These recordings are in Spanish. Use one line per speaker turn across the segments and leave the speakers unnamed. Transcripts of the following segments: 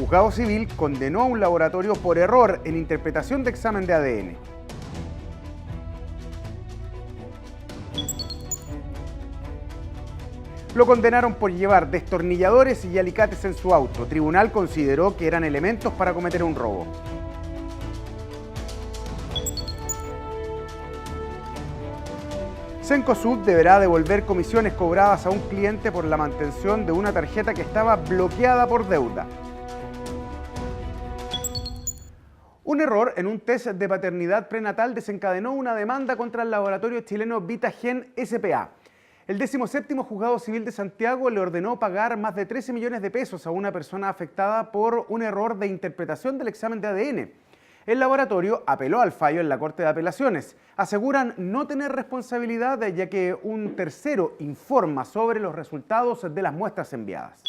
juzgado civil condenó a un laboratorio por error en interpretación de examen de ADN. Lo condenaron por llevar destornilladores y alicates en su auto. Tribunal consideró que eran elementos para cometer un robo. Cencosud deberá devolver comisiones cobradas a un cliente por la mantención de una tarjeta que estaba bloqueada por deuda. Un error en un test de paternidad prenatal desencadenó una demanda contra el laboratorio chileno Vitagen S.p.A. El 17º Juzgado Civil de Santiago le ordenó pagar más de 13 millones de pesos a una persona afectada por un error de interpretación del examen de ADN. El laboratorio apeló al fallo en la Corte de Apelaciones. Aseguran no tener responsabilidad ya que un tercero informa sobre los resultados de las muestras enviadas.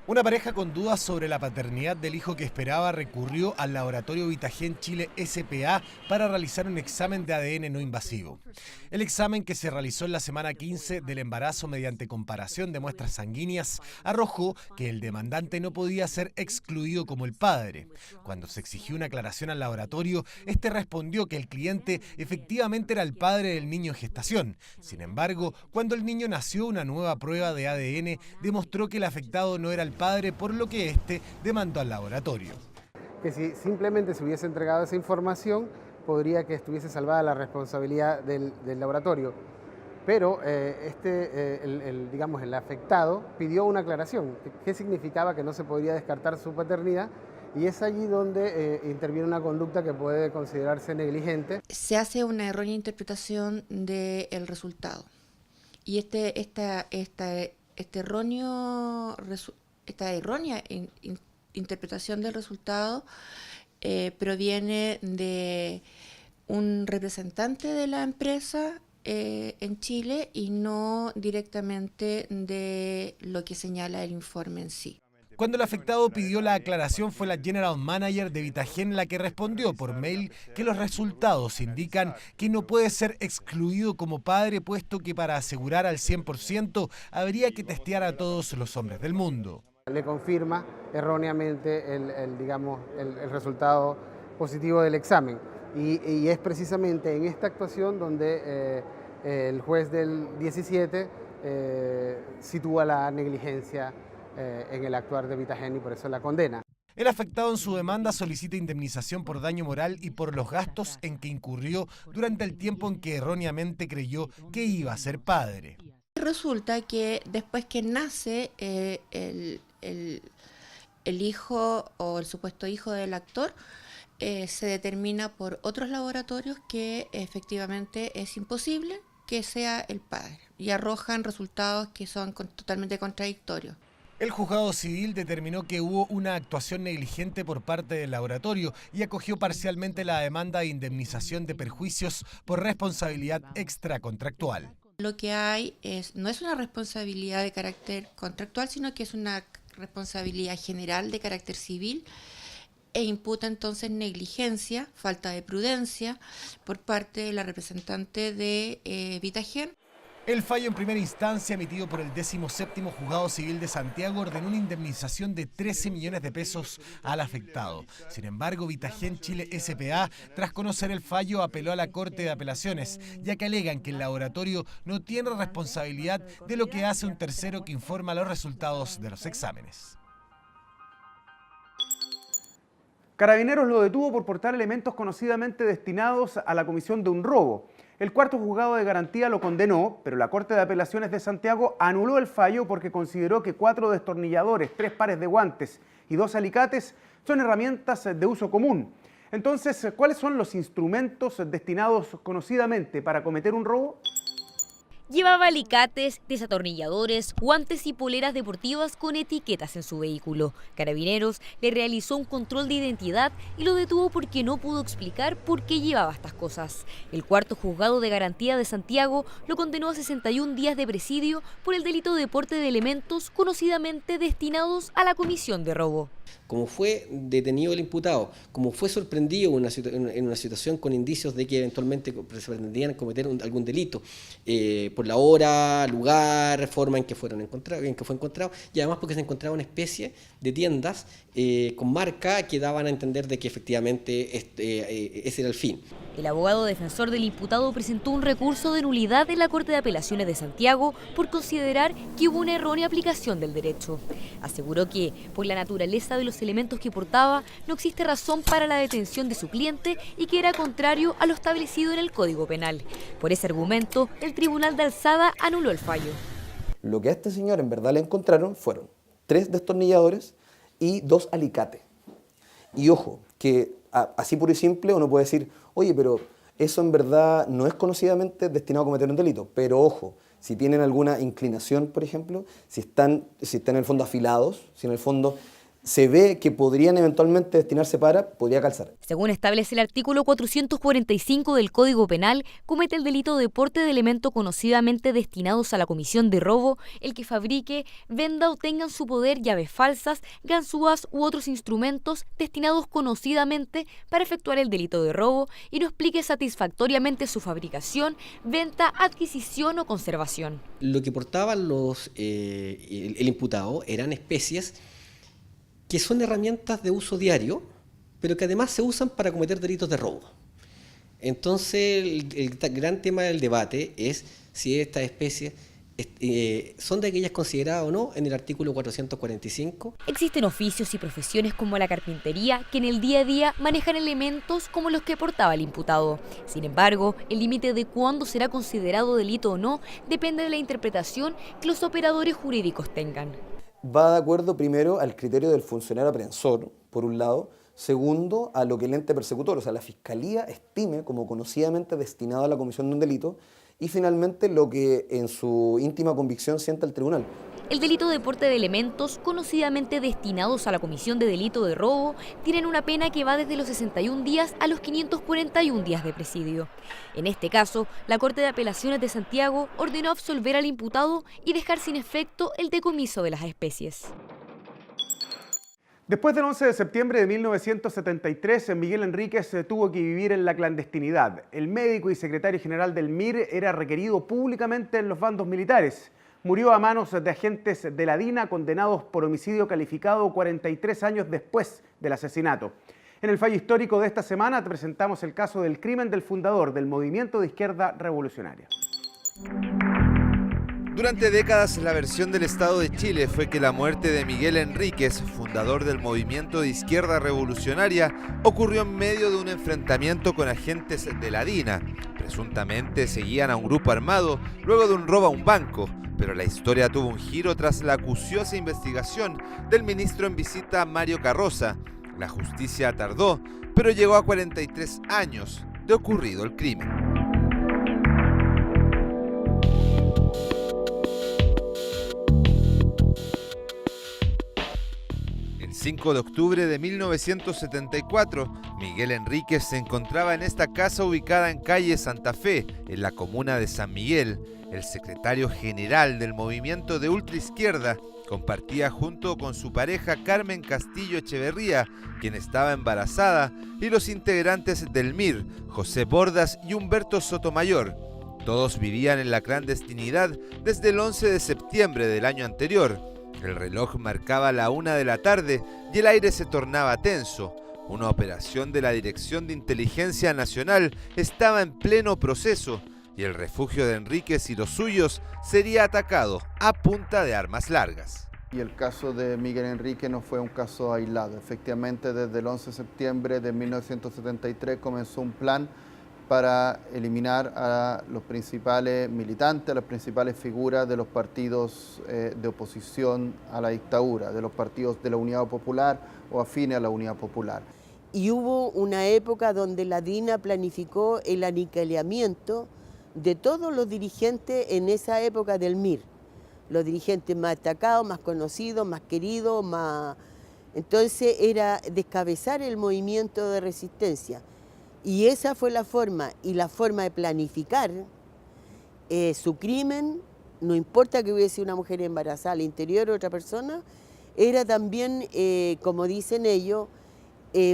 Una pareja con dudas sobre la paternidad del hijo que esperaba recurrió al laboratorio Vitagen Chile S.p.A. para realizar un examen de ADN no invasivo. El examen, que se realizó en la semana 15 del embarazo mediante comparación de muestras sanguíneas, arrojó que el demandante no podía ser excluido como el padre. Cuando se exigió una aclaración al laboratorio, este respondió que el cliente efectivamente era el padre del niño en gestación. Sin embargo, cuando el niño nació, una nueva prueba de ADN demostró que el afectado no era el padre, por lo que este demandó al laboratorio.
Que si simplemente se hubiese entregado esa información, podría que estuviese salvada la responsabilidad del laboratorio. Pero el afectado pidió una aclaración. ¿Qué significaba que no se podría descartar su paternidad? Y es allí donde interviene una conducta que puede considerarse negligente.
Se hace una errónea interpretación del resultado. Y esta errónea interpretación del resultado proviene de un representante de la empresa en Chile y no directamente de lo que señala el informe en sí.
Cuando el afectado pidió la aclaración, fue la General Manager de Vitagen la que respondió por mail que los resultados indican que no puede ser excluido como padre, puesto que para asegurar al 100% habría que testear a todos los hombres del mundo.
Le confirma erróneamente el resultado positivo del examen. Y es precisamente en esta actuación donde el juez del 17 sitúa la negligencia en el actuar de Vitagen y por eso la condena.
El afectado en su demanda solicita indemnización por daño moral y por los gastos en que incurrió durante el tiempo en que erróneamente creyó que iba a ser padre.
Resulta que después que nace el hijo o el supuesto hijo del actor, se determina por otros laboratorios que efectivamente es imposible que sea el padre y arrojan resultados que son totalmente contradictorios.
El juzgado civil determinó que hubo una actuación negligente por parte del laboratorio y acogió parcialmente la demanda de indemnización de perjuicios por responsabilidad extracontractual.
Lo que hay no es una responsabilidad de carácter contractual, sino que es una responsabilidad general de carácter civil e imputa entonces negligencia, falta de prudencia por parte de la representante de Vitagen.
El fallo en primera instancia emitido por el 17º Juzgado Civil de Santiago ordenó una indemnización de 13 millones de pesos al afectado. Sin embargo, Vitagen Chile S.p.A., tras conocer el fallo, apeló a la Corte de Apelaciones, ya que alegan que el laboratorio no tiene responsabilidad de lo que hace un tercero que informa los resultados de los exámenes.
Carabineros lo detuvo por portar elementos conocidamente destinados a la comisión de un robo. El cuarto juzgado de garantía lo condenó, pero la Corte de Apelaciones de Santiago anuló el fallo porque consideró que 4 destornilladores, 3 pares de guantes y 2 alicates son herramientas de uso común. Entonces, ¿cuáles son los instrumentos destinados conocidamente para cometer un robo?
Llevaba alicates, desatornilladores, guantes y poleras deportivas con etiquetas en su vehículo. Carabineros le realizó un control de identidad y lo detuvo porque no pudo explicar por qué llevaba estas cosas. El cuarto juzgado de garantía de Santiago lo condenó a 61 días de presidio por el delito de porte de elementos conocidamente destinados a la comisión de robo.
Como fue detenido el imputado, como fue sorprendido en una situación con indicios de que eventualmente se pretendían cometer algún delito, por la hora, lugar, forma en que fue encontrado, y además porque se encontraba una especie de tiendas con marca que daban a entender de que efectivamente ese era el fin.
El abogado defensor del imputado presentó un recurso de nulidad en la Corte de Apelaciones de Santiago por considerar que hubo una errónea aplicación del derecho. Aseguró que, por la naturaleza de los elementos que portaba, no existe razón para la detención de su cliente y que era contrario a lo establecido en el Código Penal. Por ese argumento, el Tribunal de Alzada anuló el fallo.
Lo que a este señor en verdad le encontraron fueron 3 destornilladores y 2 alicates. Y ojo, que así puro y simple uno puede decir, oye, pero eso en verdad no es conocidamente destinado a cometer un delito. Pero ojo, si tienen alguna inclinación, por ejemplo, si están en el fondo afilados, si en el fondo se ve que podrían eventualmente destinarse podría calzar.
Según establece el artículo 445 del Código Penal, comete el delito de porte de elementos conocidamente destinados a la comisión de robo el que fabrique, venda o tenga en su poder llaves falsas, ganzúas u otros instrumentos destinados conocidamente para efectuar el delito de robo y no explique satisfactoriamente su fabricación, venta, adquisición o conservación.
Lo que portaban el imputado eran especies que son herramientas de uso diario, pero que además se usan para cometer delitos de robo. Entonces, el gran tema del debate es si estas especies son de aquellas consideradas o no en el artículo 445.
Existen oficios y profesiones como la carpintería que en el día a día manejan elementos como los que portaba el imputado. Sin embargo, el límite de cuándo será considerado delito o no depende de la interpretación que los operadores jurídicos tengan.
Va de acuerdo primero al criterio del funcionario aprehensor, por un lado, segundo a lo que el ente persecutor, o sea, la Fiscalía estime como conocidamente destinado a la comisión de un delito, y finalmente lo que en su íntima convicción sienta el tribunal.
El delito de porte de elementos conocidamente destinados a la comisión de delito de robo tienen una pena que va desde los 61 días a los 541 días de presidio. En este caso, la Corte de Apelaciones de Santiago ordenó absolver al imputado y dejar sin efecto el decomiso de las especies.
Después del 11 de septiembre de 1973, Miguel Enríquez tuvo que vivir en la clandestinidad. El médico y secretario general del MIR era requerido públicamente en los bandos militares. Murió a manos de agentes de la DINA condenados por homicidio calificado 43 años después del asesinato. En el fallo histórico de esta semana te presentamos el caso del crimen del fundador del movimiento de izquierda revolucionaria.
Durante décadas, la versión del Estado de Chile fue que la muerte de Miguel Enríquez, fundador del movimiento de izquierda revolucionaria, ocurrió en medio de un enfrentamiento con agentes de la DINA. Presuntamente seguían a un grupo armado luego de un robo a un banco, pero la historia tuvo un giro tras la acuciosa investigación del ministro en visita Mario Carroza. La justicia tardó, pero llegó a 43 años de ocurrido el crimen. El 5 de octubre de 1974, Miguel Enríquez se encontraba en esta casa ubicada en calle Santa Fe, en la comuna de San Miguel. El secretario general del movimiento de ultraizquierda compartía junto con su pareja Carmen Castillo Echeverría, quien estaba embarazada, y los integrantes del MIR, José Bordas y Humberto Sotomayor. Todos vivían en la clandestinidad desde el 11 de septiembre del año anterior. El reloj marcaba la 1 de la tarde y el aire se tornaba tenso. Una operación de la Dirección de Inteligencia Nacional estaba en pleno proceso y el refugio de Enríquez y los suyos sería atacado a punta de armas largas.
Y el caso de Miguel Enríquez no fue un caso aislado. Efectivamente, desde el 11 de septiembre de 1973 comenzó un plan para eliminar a los principales militantes, a las principales figuras de los partidos de oposición a la dictadura, de los partidos de la Unidad Popular o afines a la Unidad Popular.
Y hubo una época donde la DINA planificó el aniquilamiento de todos los dirigentes en esa época del MIR. Los dirigentes más destacados, más conocidos, más queridos, más... Entonces era descabezar el movimiento de resistencia. Y esa fue la forma, y la forma de planificar su crimen, no importa que hubiese una mujer embarazada al interior o otra persona, era también, como dicen ellos,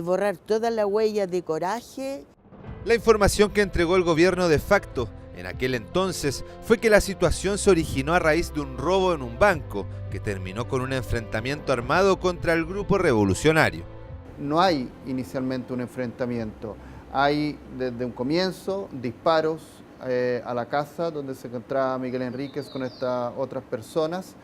borrar todas las huellas de coraje.
La información que entregó el gobierno de facto en aquel entonces fue que la situación se originó a raíz de un robo en un banco que terminó con un enfrentamiento armado contra el grupo revolucionario.
No hay inicialmente un enfrentamiento, hay desde un comienzo disparos a la casa donde se encontraba Miguel Enríquez con estas otras personas,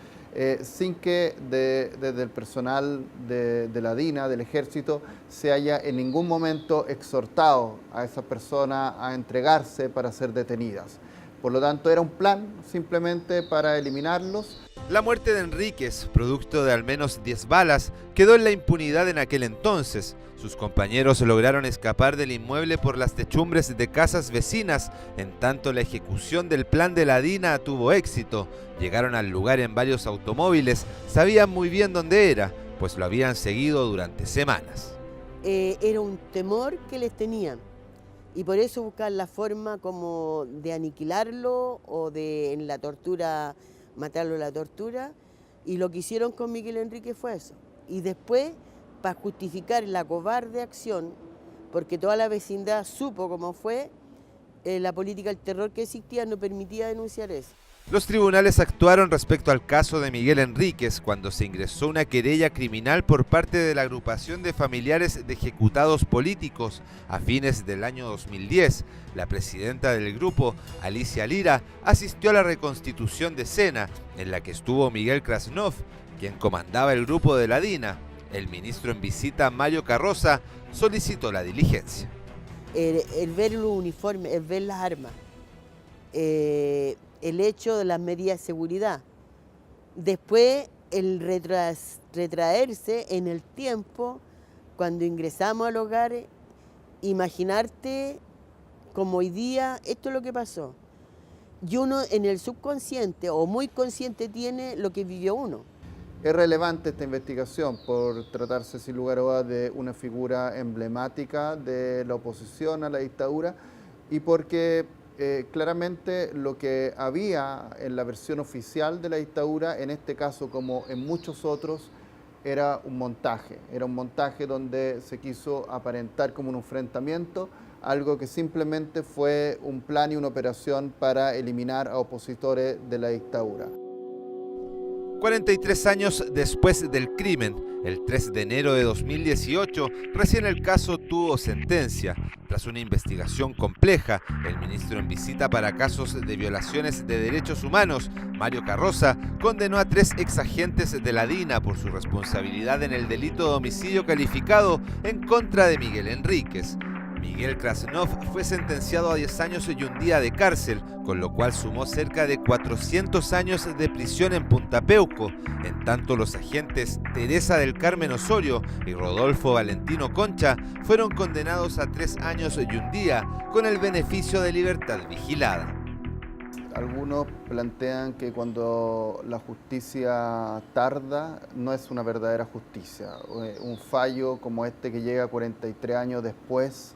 sin que desde el personal de la DINA, del ejército, se haya en ningún momento exhortado a esas personas a entregarse para ser detenidas. Por lo tanto, era un plan simplemente para eliminarlos.
La muerte de Enríquez, producto de al menos 10 balas, quedó en la impunidad en aquel entonces. Sus compañeros lograron escapar del inmueble por las techumbres de casas vecinas, en tanto la ejecución del plan de la DINA tuvo éxito. Llegaron al lugar en varios automóviles, sabían muy bien dónde era, pues lo habían seguido durante semanas.
Era un temor que les tenían y por eso buscar la forma como de aniquilarlo o de en la tortura, matarlo en la tortura, y lo que hicieron con Miguel Enríquez fue eso. Y después, para justificar la cobarde acción, porque toda la vecindad supo cómo fue, la política del terror que existía no permitía denunciar eso.
Los tribunales actuaron respecto al caso de Miguel Enríquez cuando se ingresó una querella criminal por parte de la agrupación de familiares de ejecutados políticos. A fines del año 2010, la presidenta del grupo, Alicia Lira, asistió a la reconstitución de Sena, en la que estuvo Miguel Krasnov, quien comandaba el grupo de la DINA. El ministro en visita, Mario Carroza, solicitó la diligencia.
El ver los uniformes, el ver las armas, el hecho de las medidas de seguridad. Después, el retraerse en el tiempo, cuando ingresamos al hogar, imaginarte como hoy día, esto es lo que pasó. Y uno en el subconsciente o muy consciente tiene lo que vivió uno.
Es relevante esta investigación por tratarse sin lugar a dudas de una figura emblemática de la oposición a la dictadura y porque claramente lo que había en la versión oficial de la dictadura, en este caso como en muchos otros, era un montaje donde se quiso aparentar como un enfrentamiento, algo que simplemente fue un plan y una operación para eliminar a opositores de la dictadura.
43 años después del crimen, el 3 de enero de 2018, recién el caso tuvo sentencia. Tras una investigación compleja, el ministro en visita para casos de violaciones de derechos humanos, Mario Carroza, condenó a 3 exagentes de la DINA por su responsabilidad en el delito de homicidio calificado en contra de Miguel Enríquez. Miguel Krasnov fue sentenciado a 10 años y un día de cárcel, con lo cual sumó cerca de 400 años de prisión en Punta Peuco. En tanto, los agentes Teresa del Carmen Osorio y Rodolfo Valentino Concha fueron condenados a 3 años y un día, con el beneficio de libertad vigilada.
Algunos plantean que cuando la justicia tarda no es una verdadera justicia. Un fallo como este que llega 43 años después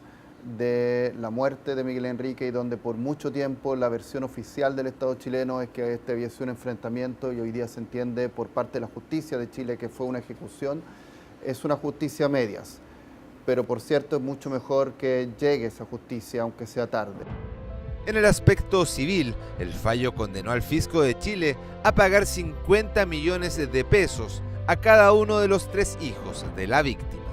de la muerte de Miguel Enríquez y donde por mucho tiempo la versión oficial del Estado chileno es que este había sido un enfrentamiento y hoy día se entiende por parte de la justicia de Chile que fue una ejecución, es una justicia a medias. Pero por cierto es mucho mejor que llegue esa justicia aunque sea tarde.
En el aspecto civil, el fallo condenó al fisco de Chile a pagar 50 millones de pesos a cada uno de los 3 hijos de la víctima.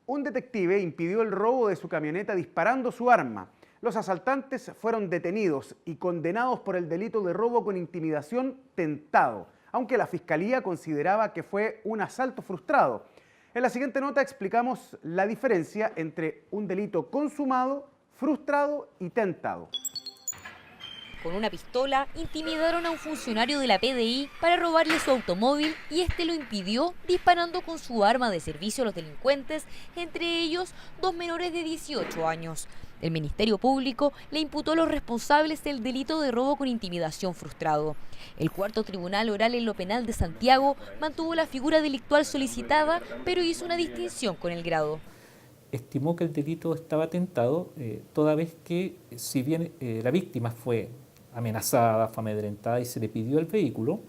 Un detective impidió el robo de su camioneta disparando su arma. Los asaltantes fueron detenidos y condenados por el delito de robo con intimidación tentado, aunque la Fiscalía consideraba que fue un asalto frustrado. En la siguiente nota explicamos la diferencia entre un delito consumado, frustrado y tentado.
Con una pistola intimidaron a un funcionario de la PDI para robarle su automóvil y este lo impidió disparando con su arma de servicio a los delincuentes, entre ellos 2 menores de 18 años. El Ministerio Público le imputó a los responsables del delito de robo con intimidación frustrado. El cuarto Tribunal Oral en lo Penal de Santiago mantuvo la figura delictual solicitada, pero hizo una distinción con el grado.
Estimó que el delito estaba tentado, toda vez que, si bien la víctima fue amenazada, fue amedrentada y se le pidió el vehículo,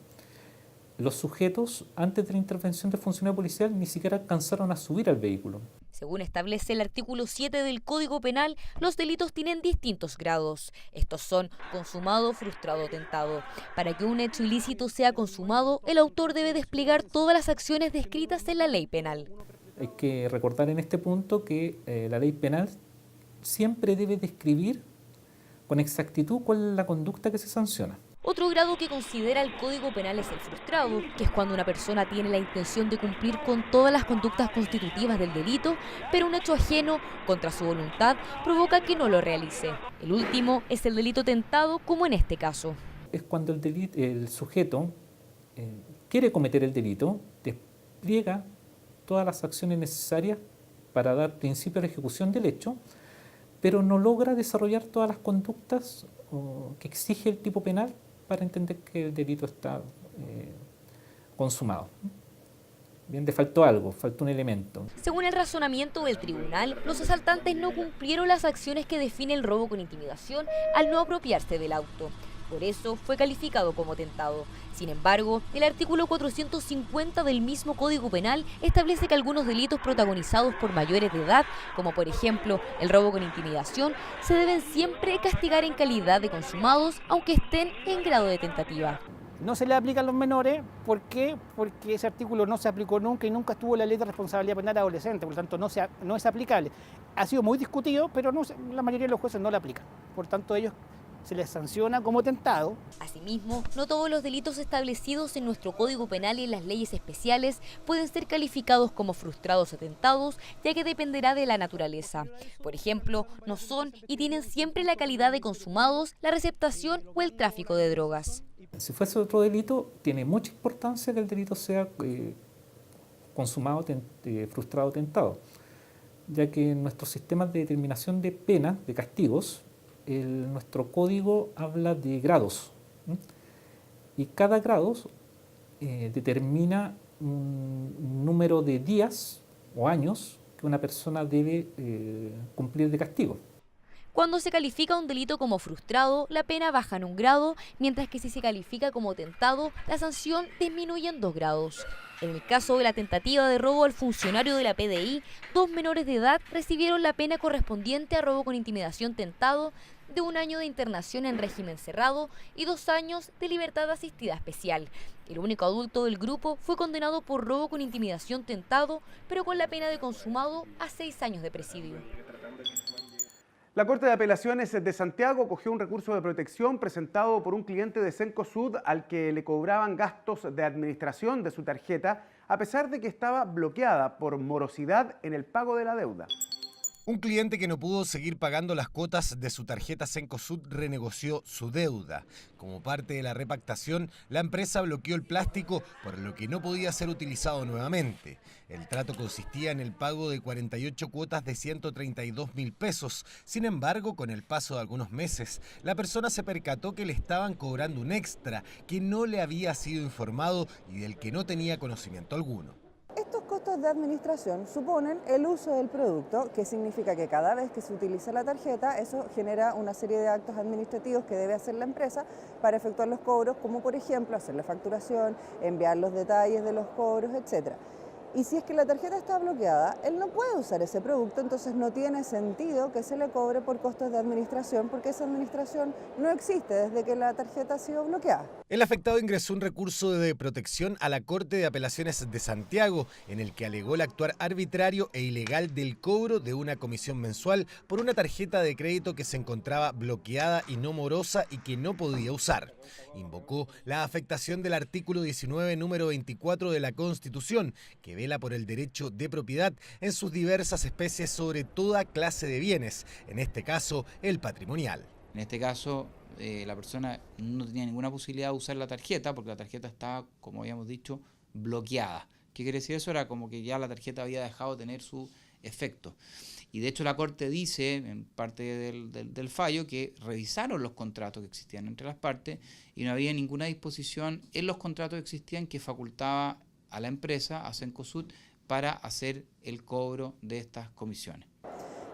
los sujetos, antes de la intervención del funcionario policial, ni siquiera alcanzaron a subir al vehículo.
Según establece el artículo 7 del Código Penal, los delitos tienen distintos grados. Estos son consumado, frustrado, tentado. Para que un hecho ilícito sea consumado, el autor debe desplegar todas las acciones descritas en la ley penal.
Hay que recordar en este punto que la ley penal siempre debe describir con exactitud cuál es la conducta que se sanciona.
Otro grado que considera el Código Penal es el frustrado, que es cuando una persona tiene la intención de cumplir con todas las conductas constitutivas del delito, pero un hecho ajeno, contra su voluntad, provoca que no lo realice. El último es el delito tentado, como en este caso.
Es cuando el sujeto quiere cometer el delito, despliega todas las acciones necesarias para dar principio a la ejecución del hecho, pero no logra desarrollar todas las conductas que exige el tipo penal para entender que el delito está consumado. Bien, le faltó algo, faltó un elemento.
Según el razonamiento del tribunal, los asaltantes no cumplieron las acciones que define el robo con intimidación al no apropiarse del auto. Por eso fue calificado como tentado. Sin embargo, el artículo 450 del mismo Código Penal establece que algunos delitos protagonizados por mayores de edad, como por ejemplo el robo con intimidación, se deben siempre castigar en calidad de consumados, aunque estén en grado de tentativa.
No se le aplica a los menores, ¿por qué? Porque ese artículo no se aplicó nunca y nunca estuvo en la ley de responsabilidad penal adolescente, por lo tanto no es aplicable. Ha sido muy discutido, pero la mayoría de los jueces no lo aplican. Por tanto, ellos se les sanciona como tentado.
Asimismo, no todos los delitos establecidos en nuestro Código Penal y en las leyes especiales pueden ser calificados como frustrados o tentados, ya que dependerá de la naturaleza. Por ejemplo, no son y tienen siempre la calidad de consumados, la receptación o el tráfico de drogas.
Si fuese otro delito, tiene mucha importancia que el delito sea consumado, frustrado o tentado, ya que en nuestros sistemas de determinación de penas, de castigos, nuestro código habla de grados, ¿sí? Y cada grado determina un número de días o años que una persona debe cumplir de castigo.
Cuando se califica un delito como frustrado, la pena baja en 1 grado, mientras que si se califica como tentado, la sanción disminuye en 2 grados. En el caso de la tentativa de robo al funcionario de la PDI, 2 menores de edad recibieron la pena correspondiente a robo con intimidación tentado de 1 año de internación en régimen cerrado y 2 años de libertad asistida especial. El único adulto del grupo fue condenado por robo con intimidación tentado, pero con la pena de consumado a 6 años de presidio.
La Corte de Apelaciones de Santiago acogió un recurso de protección presentado por un cliente de Cencosud al que le cobraban gastos de administración de su tarjeta, a pesar de que estaba bloqueada por morosidad en el pago de la deuda.
Un cliente que no pudo seguir pagando las cuotas de su tarjeta Cencosud renegoció su deuda. Como parte de la repactación, la empresa bloqueó el plástico, por lo que no podía ser utilizado nuevamente. El trato consistía en el pago de 48 cuotas de 132.000 pesos. Sin embargo, con el paso de algunos meses, la persona se percató que le estaban cobrando un extra que no le había sido informado y del que no tenía conocimiento alguno.
Estos costos de administración suponen el uso del producto, que significa que cada vez que se utiliza la tarjeta, eso genera una serie de actos administrativos que debe hacer la empresa para efectuar los cobros, como por ejemplo hacer la facturación, enviar los detalles de los cobros, etc. Y si es que la tarjeta está bloqueada, él no puede usar ese producto, entonces no tiene sentido que se le cobre por costos de administración, porque esa administración no existe desde que la tarjeta ha sido bloqueada.
El afectado ingresó un recurso de protección a la Corte de Apelaciones de Santiago, en el que alegó el actuar arbitrario e ilegal del cobro de una comisión mensual por una tarjeta de crédito que se encontraba bloqueada y no morosa y que no podía usar. Invocó la afectación del artículo 19, número 24 de la Constitución, que vela por el derecho de propiedad en sus diversas especies sobre toda clase de bienes, en este caso el patrimonial.
En este caso, la persona no tenía ninguna posibilidad de usar la tarjeta porque la tarjeta estaba, como habíamos dicho, bloqueada. ¿Qué quiere decir eso? Era como que ya la tarjeta había dejado de tener su efecto. Y de hecho la Corte dice, en parte del fallo, que revisaron los contratos que existían entre las partes y no había ninguna disposición en los contratos que existían que facultaba a la empresa, a Cencosud, para hacer el cobro de estas comisiones.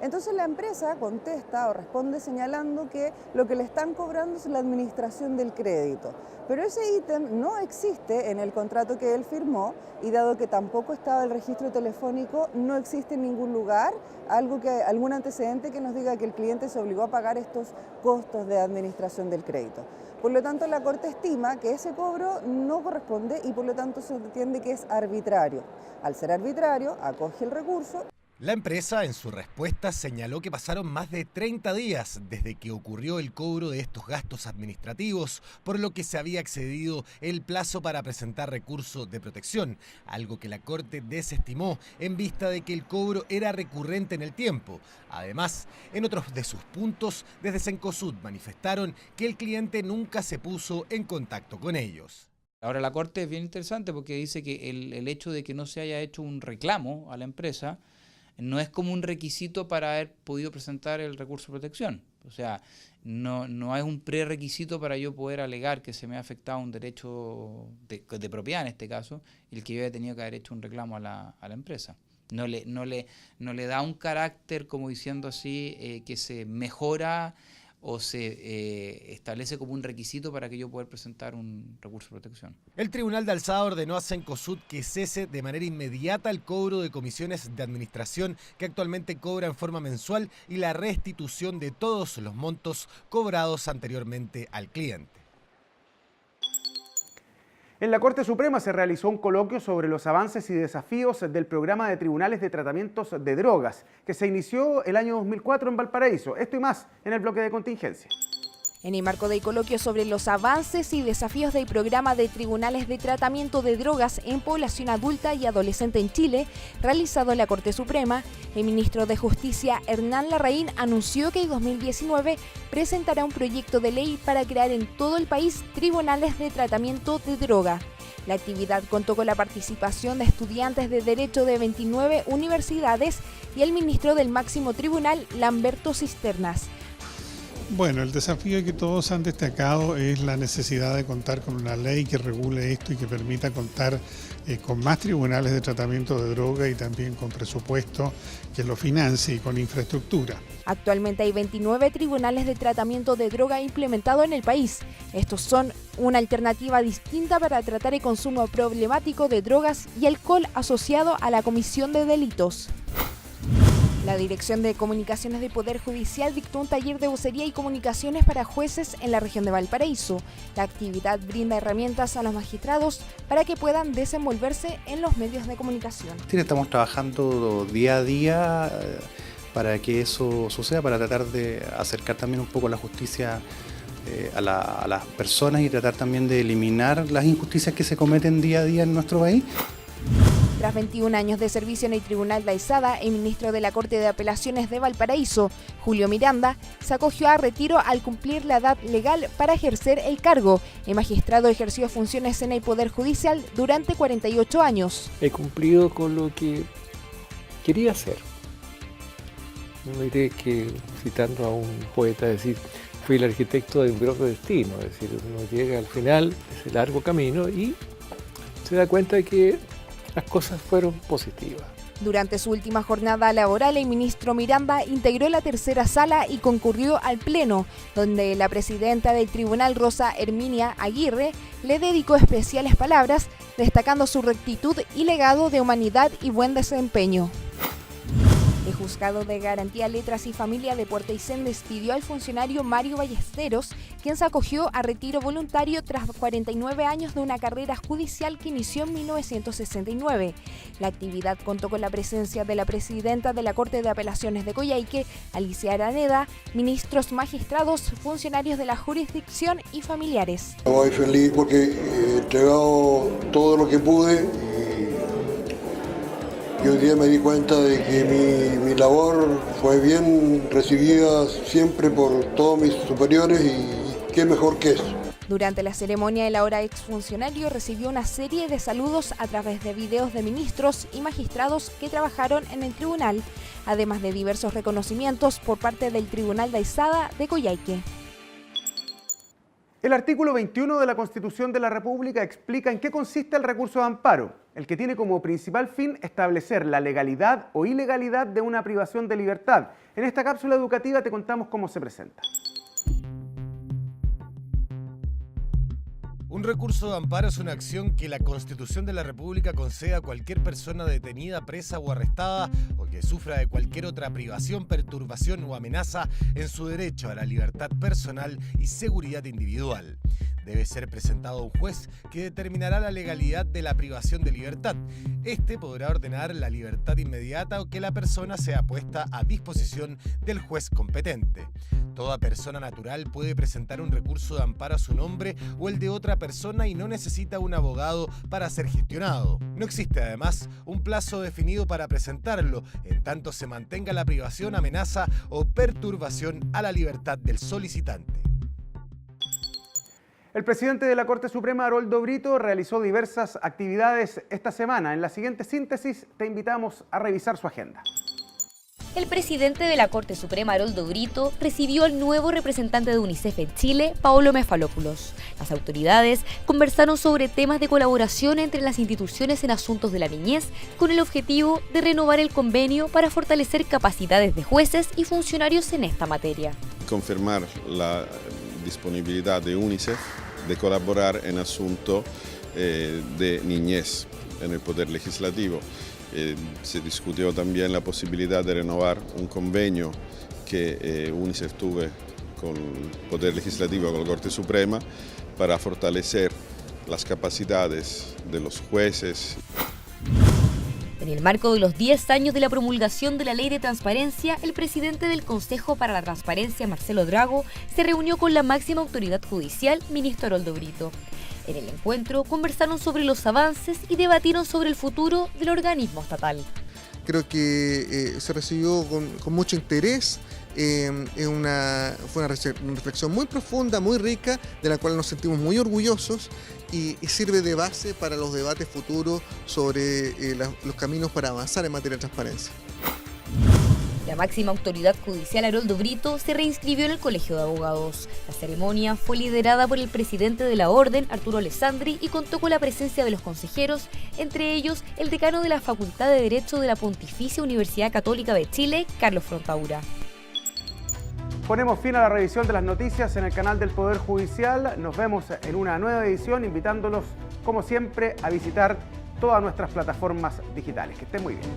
Entonces la empresa contesta o responde señalando que lo que le están cobrando es la administración del crédito. Pero ese ítem no existe en el contrato que él firmó y dado que tampoco estaba el registro telefónico, no existe en ningún lugar algún antecedente que nos diga que el cliente se obligó a pagar estos costos de administración del crédito. Por lo tanto, la Corte estima que ese cobro no corresponde y por lo tanto se entiende que es arbitrario. Al ser arbitrario, acoge el recurso.
La empresa, en su respuesta, señaló que pasaron más de 30 días desde que ocurrió el cobro de estos gastos administrativos, por lo que se había excedido el plazo para presentar recurso de protección, algo que la Corte desestimó en vista de que el cobro era recurrente en el tiempo. Además, en otros de sus puntos, desde Cencosud manifestaron que el cliente nunca se puso en contacto con ellos.
Ahora la Corte es bien interesante porque dice que el hecho de que no se haya hecho un reclamo a la empresa no es como un requisito para haber podido presentar el recurso de protección. O sea, no es un prerequisito para yo poder alegar que se me ha afectado un derecho de propiedad en este caso, el que yo haya tenido que haber hecho un reclamo a la empresa. No le da un carácter, como diciendo así, que se mejora o se establece como un requisito para que yo pueda presentar un recurso de protección.
El Tribunal de Alzada ordenó a Cencosud que cese de manera inmediata el cobro de comisiones de administración que actualmente cobra en forma mensual y la restitución de todos los montos cobrados anteriormente al cliente.
En la Corte Suprema se realizó un coloquio sobre los avances y desafíos del programa de tribunales de tratamientos de drogas, que se inició el año 2004 en Valparaíso. Esto y más en el bloque de contingencia.
En el marco del coloquio sobre los avances y desafíos del programa de tribunales de tratamiento de drogas en población adulta y adolescente en Chile, realizado en la Corte Suprema, el ministro de Justicia, Hernán Larraín, anunció que en 2019 presentará un proyecto de ley para crear en todo el país tribunales de tratamiento de droga. La actividad contó con la participación de estudiantes de Derecho de 29 universidades y el ministro del máximo tribunal, Lamberto Cisternas.
Bueno, el desafío que todos han destacado es la necesidad de contar con una ley que regule esto y que permita contar con más tribunales de tratamiento de droga y también con presupuesto que lo financie y con infraestructura.
Actualmente hay 29 tribunales de tratamiento de droga implementados en el país. Estos son una alternativa distinta para tratar el consumo problemático de drogas y alcohol asociado a la comisión de delitos. La Dirección de Comunicaciones del Poder Judicial dictó un taller de vocería y comunicaciones para jueces en la región de Valparaíso. La actividad brinda herramientas a los magistrados para que puedan desenvolverse en los medios de comunicación.
Sí, estamos trabajando día a día para que eso suceda, para tratar de acercar también un poco la justicia a las personas y tratar también de eliminar las injusticias que se cometen día a día en nuestro país.
Tras 21 años de servicio en el Tribunal de Aizada, el ministro de la Corte de Apelaciones de Valparaíso, Julio Miranda, se acogió a retiro al cumplir la edad legal para ejercer el cargo. El magistrado ejerció funciones en el Poder Judicial durante 48 años.
He cumplido con lo que quería hacer. No diré que, citando a un poeta, decir, fui el arquitecto de un propio destino, es decir, uno llega al final de ese largo camino y se da cuenta de que las cosas fueron positivas.
Durante su última jornada laboral, el ministro Miranda integró la tercera sala y concurrió al Pleno, donde la presidenta del tribunal, Rosa Herminia Aguirre, le dedicó especiales palabras, destacando su rectitud y legado de humanidad y buen desempeño. El Juzgado de Garantía, Letras y Familia de Puerto Aysén despidió al funcionario Mario Ballesteros, quien se acogió a retiro voluntario tras 49 años de una carrera judicial que inició en 1969. La actividad contó con la presencia de la presidenta de la Corte de Apelaciones de Coyhaique, Alicia Araneda, ministros, magistrados, funcionarios de la jurisdicción y familiares.
Estoy feliz porque he entregado todo lo que pude y hoy día me di cuenta de que mi labor fue bien recibida siempre por todos mis superiores y qué mejor que eso.
Durante la ceremonia, el ahora exfuncionario recibió una serie de saludos a través de videos de ministros y magistrados que trabajaron en el tribunal, además de diversos reconocimientos por parte del Tribunal de Aizada de Coyhaique.
El artículo 21 de la Constitución de la República explica en qué consiste el recurso de amparo. el que tiene como principal fin establecer la legalidad o ilegalidad de una privación de libertad. En esta cápsula educativa te contamos cómo se presenta.
Un recurso de amparo es una acción que la Constitución de la República concede a cualquier persona detenida, presa o arrestada o que sufra de cualquier otra privación, perturbación o amenaza en su derecho a la libertad personal y seguridad individual. Debe ser presentado a un juez que determinará la legalidad de la privación de libertad. Este podrá ordenar la libertad inmediata o que la persona sea puesta a disposición del juez competente. Toda persona natural puede presentar un recurso de amparo a su nombre o el de otra persona y no necesita un abogado para ser gestionado. No existe además un plazo definido para presentarlo, en tanto se mantenga la privación, amenaza o perturbación a la libertad del solicitante.
El presidente de la Corte Suprema, Haroldo Brito, realizó diversas actividades esta semana. En la siguiente síntesis te invitamos a revisar su agenda.
El presidente de la Corte Suprema, Haroldo Brito, recibió al nuevo representante de UNICEF en Chile, Paolo Mefalopoulos. Las autoridades conversaron sobre temas de colaboración entre las instituciones en asuntos de la niñez, con el objetivo de renovar el convenio para fortalecer capacidades de jueces y funcionarios en esta materia.
Confirmar la disponibilidad de UNICEF de colaborar en asuntos de niñez en el Poder Legislativo. Se discutió también la posibilidad de renovar un convenio que UNICEF tuvo con el Poder Legislativo, con la Corte Suprema, para fortalecer las capacidades de los jueces.
En el marco de los 10 años de la promulgación de la Ley de Transparencia, el presidente del Consejo para la Transparencia, Marcelo Drago, se reunió con la máxima autoridad judicial, ministro Haroldo Brito. En el encuentro conversaron sobre los avances y debatieron sobre el futuro del organismo estatal.
Creo que se recibió con mucho interés. Fue una reflexión muy profunda, muy rica, de la cual nos sentimos muy orgullosos y sirve de base para los debates futuros sobre los caminos para avanzar en materia de transparencia.
La máxima autoridad judicial, Haroldo Brito, se reinscribió en el Colegio de Abogados. La ceremonia fue liderada por el presidente de la Orden, Arturo Alessandri, y contó con la presencia de los consejeros, entre ellos el decano de la Facultad de Derecho de la Pontificia Universidad Católica de Chile, Carlos Frontaura.
Ponemos fin a la revisión de las noticias en el canal del Poder Judicial. Nos vemos en una nueva edición, invitándolos, como siempre, a visitar todas nuestras plataformas digitales. Que estén muy bien.